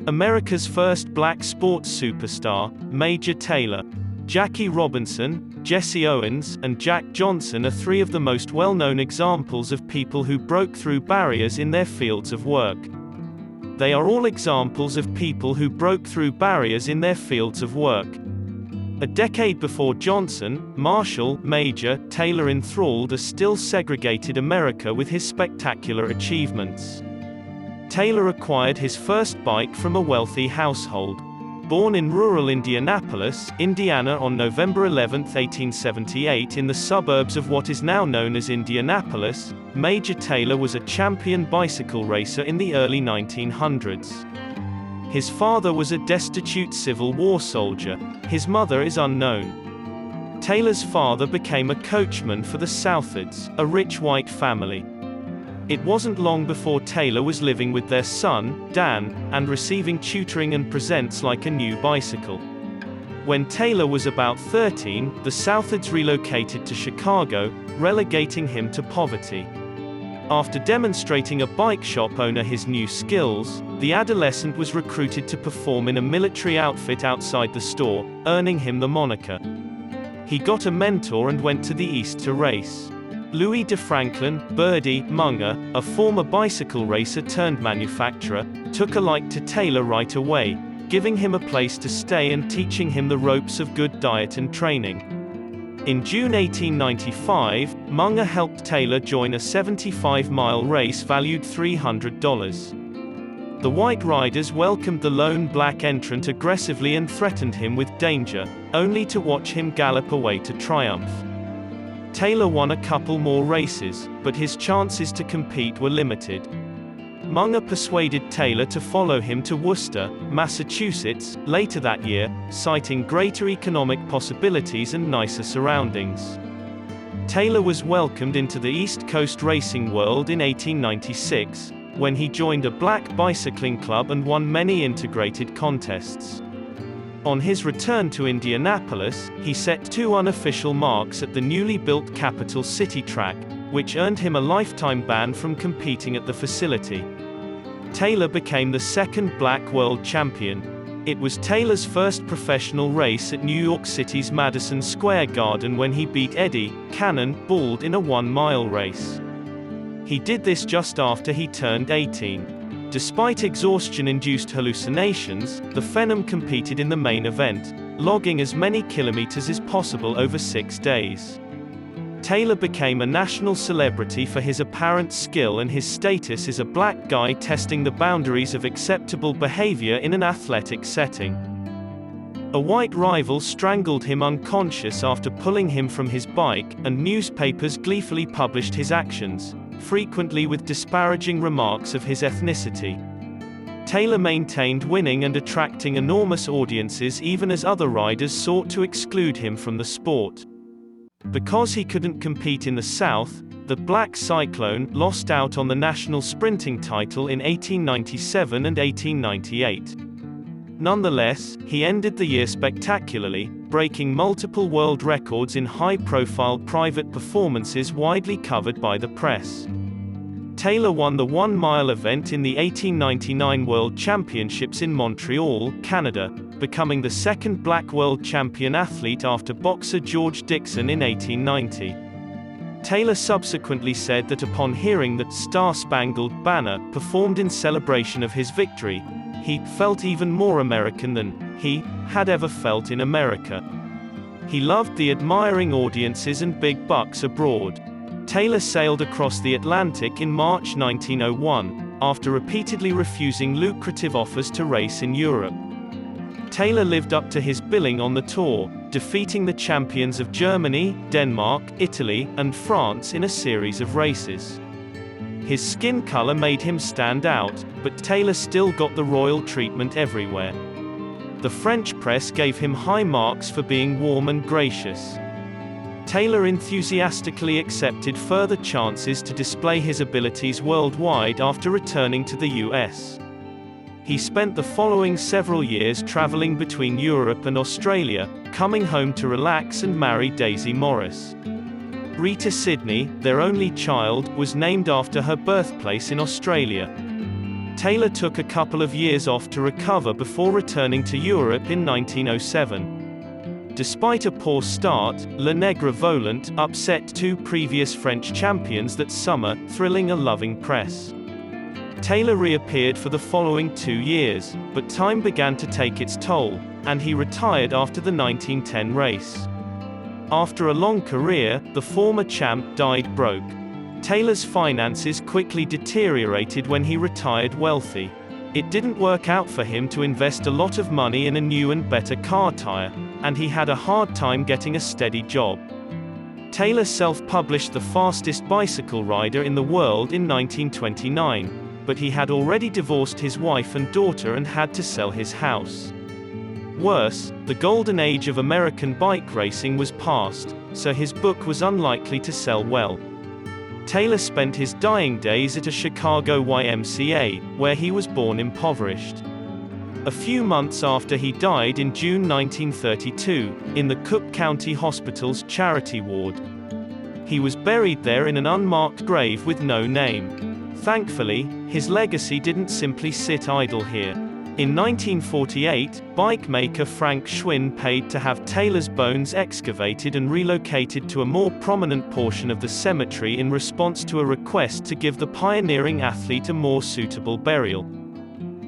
America's first black sports superstar, Major Taylor. Jackie Robinson, Jesse Owens, and Jack Johnson are three of the most well-known examples of people who broke through barriers in their fields of work. They are all examples of people who broke through barriers in their fields of work. A decade before Johnson, Marshall, Major, Taylor enthralled a still-segregated America with his spectacular achievements. Taylor acquired his first bike from a wealthy household. Born in rural Indianapolis, Indiana on November 11, 1878 in the suburbs of what is now known as Indianapolis, Major Taylor was a champion bicycle racer in the early 1900s. His father was a destitute Civil War soldier. His mother is unknown. Taylor's father became a coachman for the Southards, a rich white family. It wasn't long before Taylor was living with their son, Dan, and receiving tutoring and presents like a new bicycle. When Taylor was about 13, the Southards relocated to Chicago, relegating him to poverty. After demonstrating a bike shop owner his new skills, the adolescent was recruited to perform in a military outfit outside the store, earning him the moniker. He got a mentor and went to the East to race. Louis DeFranklin, Birdie, Munger, a former bicycle racer turned manufacturer, took a like to Taylor right away, giving him a place to stay and teaching him the ropes of good diet and training. In June 1895, Munger helped Taylor join a 75-mile race valued $300. The White Riders welcomed the lone black entrant aggressively and threatened him with danger, only to watch him gallop away to triumph. Taylor won a couple more races, but his chances to compete were limited. Munger persuaded Taylor to follow him to Worcester, Massachusetts, later that year, citing greater economic possibilities and nicer surroundings. Taylor was welcomed into the East Coast racing world in 1896, when he joined a black bicycling club and won many integrated contests. On his return to Indianapolis, he set two unofficial marks at the newly built Capital City track, which earned him a lifetime ban from competing at the facility. Taylor became the second black world champion. It was Taylor's first professional race at New York City's Madison Square Garden when he beat Eddie Cannon Bald in a 1-mile race. He did this just after he turned 18. Despite exhaustion-induced hallucinations, the Phenom competed in the main event, logging as many kilometers as possible over 6 days. Taylor became a national celebrity for his apparent skill and his status as a black guy testing the boundaries of acceptable behavior in an athletic setting. A white rival strangled him unconscious after pulling him from his bike, and newspapers gleefully published his actions, frequently with disparaging remarks of his ethnicity. Taylor maintained winning and attracting enormous audiences even as other riders sought to exclude him from the sport. Because he couldn't compete in the South, the Black Cyclone lost out on the national sprinting title in 1897 and 1898. Nonetheless, he ended the year spectacularly, breaking multiple world records in high-profile private performances widely covered by the press. Taylor won the 1-mile event in the 1899 World Championships in Montreal, Canada, becoming the second black world champion athlete after boxer George Dixon in 1890. Taylor subsequently said that upon hearing that Star-Spangled Banner performed in celebration of his victory, he felt even more American than he had ever felt in America. He loved the admiring audiences and big bucks abroad. Taylor sailed across the Atlantic in March 1901, after repeatedly refusing lucrative offers to race in Europe. Taylor lived up to his billing on the tour, defeating the champions of Germany, Denmark, Italy, and France in a series of races. His skin color made him stand out, but Taylor still got the royal treatment everywhere. The French press gave him high marks for being warm and gracious. Taylor enthusiastically accepted further chances to display his abilities worldwide after returning to the US. He spent the following several years traveling between Europe and Australia, coming home to relax and marry Daisy Morris. Rita Sidney, their only child, was named after her birthplace in Australia. Taylor took a couple of years off to recover before returning to Europe in 1907. Despite a poor start, Le Negre Volant upset two previous French champions that summer, thrilling a loving press. Taylor reappeared for the following 2 years, but time began to take its toll, and he retired after the 1910 race. After a long career, the former champ died broke. Taylor's finances quickly deteriorated when he retired wealthy. It didn't work out for him to invest a lot of money in a new and better car tire, and he had a hard time getting a steady job. Taylor self-published The Fastest Bicycle Rider in the World in 1929, but he had already divorced his wife and daughter and had to sell his house. Worse, the golden age of American bike racing was past, so his book was unlikely to sell well. Taylor spent his dying days at a Chicago YMCA, where he was born impoverished. A few months after he died in June 1932, in the Cook County Hospital's charity ward. He was buried there in an unmarked grave with no name. Thankfully, his legacy didn't simply sit idle here. In 1948, bike maker Frank Schwinn paid to have Taylor's bones excavated and relocated to a more prominent portion of the cemetery in response to a request to give the pioneering athlete a more suitable burial.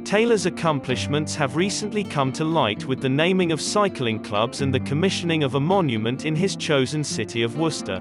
Taylor's accomplishments have recently come to light with the naming of cycling clubs and the commissioning of a monument in his chosen city of Worcester.